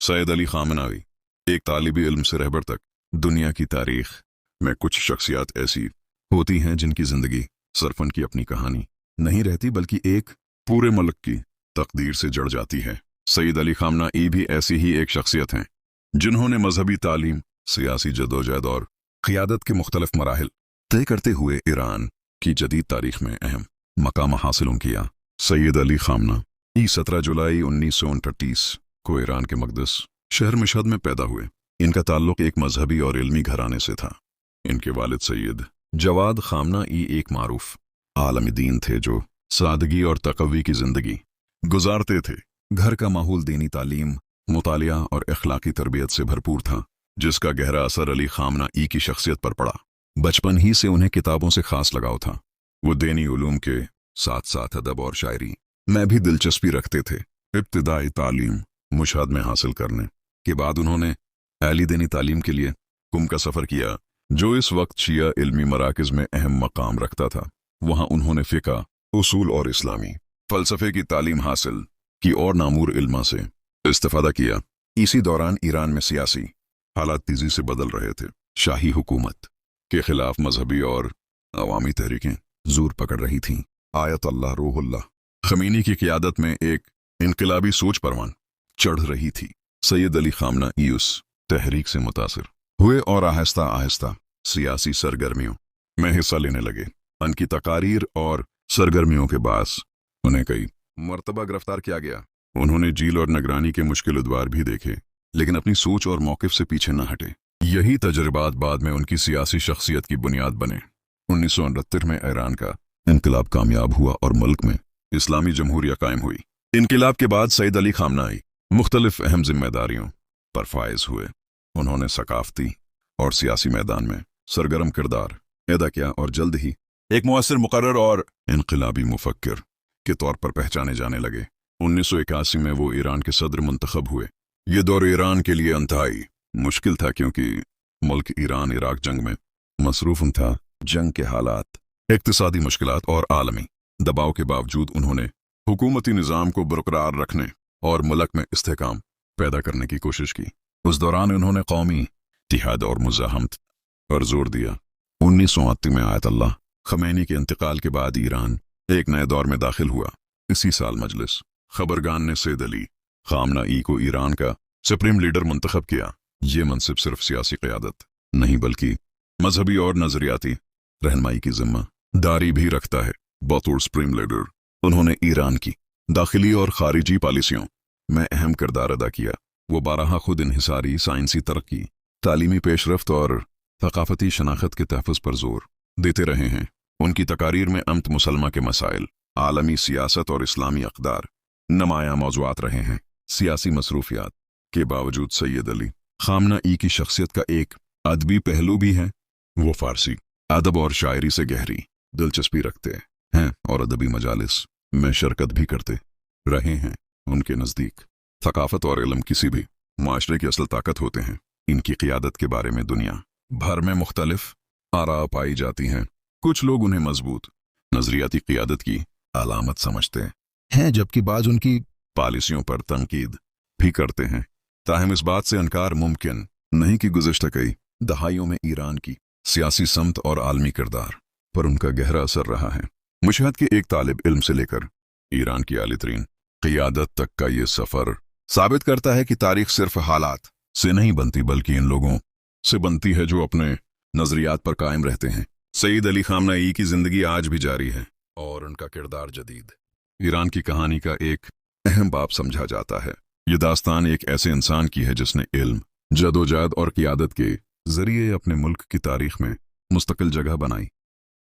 सैयद अली खामनाई, एक तालिबी इल्म से रहबर तक दुनिया की तारीख में कुछ शख्सियात ऐसी होती हैं जिनकी जिंदगी सिर्फ उनकी अपनी कहानी नहीं रहती बल्कि एक पूरे मुल्क की तकदीर से जड़ जाती है। सैयद अली खामनाई भी ऐसी ही एक शख्सियत हैं जिन्होंने मजहबी तालीम, सियासी जदोजहद और क़ियादत के मुख्तलिफ मराहिल तय करते हुए ईरान की जदीद तारीख में अहम मकाम हासिल किया। सैयद अली खामनाई 17 जुलाई 1929 को ईरान के मकदस शहर मशहद में पैदा हुए। इनका ताल्लुक एक मजहबी और इल्मी घराने से था। इनके वालिद सैयद जवाद खामनाई एक मारूफ आलमी दीन थे जो सादगी और तकवी की जिंदगी गुजारते थे। घर का माहौल दीनी तालीम, मुतालिया और अखलाकी तरबियत से भरपूर था, जिसका गहरा असर अली खामनाई की शख्सियत पर पड़ा। बचपन ही से उन्हें किताबों से खास लगाव था। वो दीनी उलूम के साथ साथ अदब और शायरी में भी दिलचस्पी रखते थे। इब्तिदाई तालीम मशहद में हासिल करने के बाद उन्होंने आली दीनी तालीम के लिए कुम का सफ़र किया, जो इस वक्त शिया इल्मी मराकज़ में अहम मकाम रखता था। वहाँ उन्होंने फ़िक़्ह, उसूल और इस्लामी फ़लसफ़े की तालीम हासिल की और नामूर इल्मा से इस्तिफ़ादा किया। इसी दौरान ईरान में सियासी हालात तेज़ी से बदल रहे थे। शाही हुकूमत के ख़िलाफ़ मजहबी और अवामी तहरीकें ज़ोर पकड़ रही थीं। आयतुल्लाह रूहुल्लाह ख़मीनी की क़ियादत में एक इनकलाबी सोच परवान चढ़ रही थी। सैयद अली खामनाई उस तहरीक से मुतासिर हुए और आहिस्ता आहिस्ता सियासी सरगर्मियों में हिस्सा लेने लगे। उनकी तकारीर और सरगर्मियों के बास उन्हें कई मरतबा गिरफ्तार किया गया। उन्होंने जेल और निगरानी के मुश्किल उद्वार भी देखे, लेकिन अपनी सोच और मौक़िफ़ से पीछे न हटे। यही तजर्बात बाद में उनकी सियासी शख्सियत की बुनियाद बने। 1969 में ईरान का इनकलाब कामयाब हुआ और मुल्क में इस्लामी जमहूरिया कायम हुई। इनकलाब के बाद सैयद अली खामनाई मुख्तलिफ अहम जिम्मेदारियों पर फाइज हुए। उन्होंने सकाफती और सियासी मैदान में सरगर्म किरदार अदा किया और जल्द ही एक मुअस्सिर मुकर्रर और इनकलाबी मुफक्किर के तौर पर पहचाने जाने लगे। 1981 में वो ईरान के सदर मुंतखब हुए। ये दौर ईरान के लिए इंतहाई मुश्किल था, क्योंकि मुल्क ईरान इराक जंग में मसरूफ़ था। जंग के हालात, इक़्तिसादी मुश्किलात और आलमी दबाव के बावजूद उन्होंने हुकूमती निज़ाम को बरकरार रखने और मुल्क में इस्तेहकाम पैदा करने की कोशिश की। उस दौरान उन्होंने कौमी इत्तिहाद और मुज़ाहमत पर जोर दिया। 1980 में आयतुल्लाह ख़मैनी के इंतकाल के बाद ईरान एक नए दौर में दाखिल हुआ। इसी साल मजलिस खबरगान ने सैयद अली खामनाई को ईरान का सुप्रीम लीडर मुंतखब किया। ये मनसिब सिर्फ सियासी क़यादत नहीं बल्कि मजहबी और नज़रियाती रहनुमाई की ज़िम्मेदारी भी रखता है। बतौर सुप्रीम लीडर उन्होंने ईरान की दाखिली और ख़ारिजी पॉलिसियों में अहम किरदार अदा किया। वो बारहा खुद इन्हिसारी, साइंसी तरक्की, तालीमी पेशरफ्त और थकाफ़ती शनाख्त के तहफ़्फ़ुज़ पर जोर देते रहे हैं। उनकी तकारीर में अमत मुसलमा के मसाइल, आलमी सियासत और इस्लामी अक़दार नुमायाँ मौज़ूआत रहे हैं। सियासी मसरूफ़ियात के बावजूद सैयद अली खामनाई की शख्सियत का एक अदबी पहलू भी है। वो फ़ारसी अदब और शायरी से गहरी दिलचस्पी रखते हैं और अदबी मजालिस में शिरकत भी करते रहे हैं। उनके नज़दीक थकाफ़त और इल्म किसी भी माशरे की असल ताकत होते हैं। इनकी क़ियादत के बारे में दुनिया भर में मुख्तलिफ आरा पाई जाती हैं। कुछ लोग उन्हें मजबूत नज़रियाती क़ियादत की अलामत समझते हैं, जबकि बाज़ उनकी पॉलिसियों पर तनकीद भी करते हैं। ताहम इस बात से इनकार मुमकिन नहीं कि गुज़िश्ता कई दहाइयों में ईरान की सियासी समत और आलमी किरदार पर उनका गहरा असर रहा है। मशहद के एक तालिब इल्म से लेकर ईरान की आली तरीन क़ियादत तक का ये सफ़र साबित करता है कि तारीख़ सिर्फ हालात से नहीं बनती बल्कि इन लोगों से बनती है जो अपने नज़रियात पर कायम रहते हैं। सैयद अली खामनाई की ज़िंदगी आज भी जारी है और उनका किरदार जदीद ईरान की कहानी का एक अहम बाब समझा जाता है। ये दास्तान एक ऐसे इंसान की है जिसने इल्म, जदोजहद और क़ियादत के ज़रिए अपने मुल्क की तारीख़ में मुस्तकिल जगह बनाई।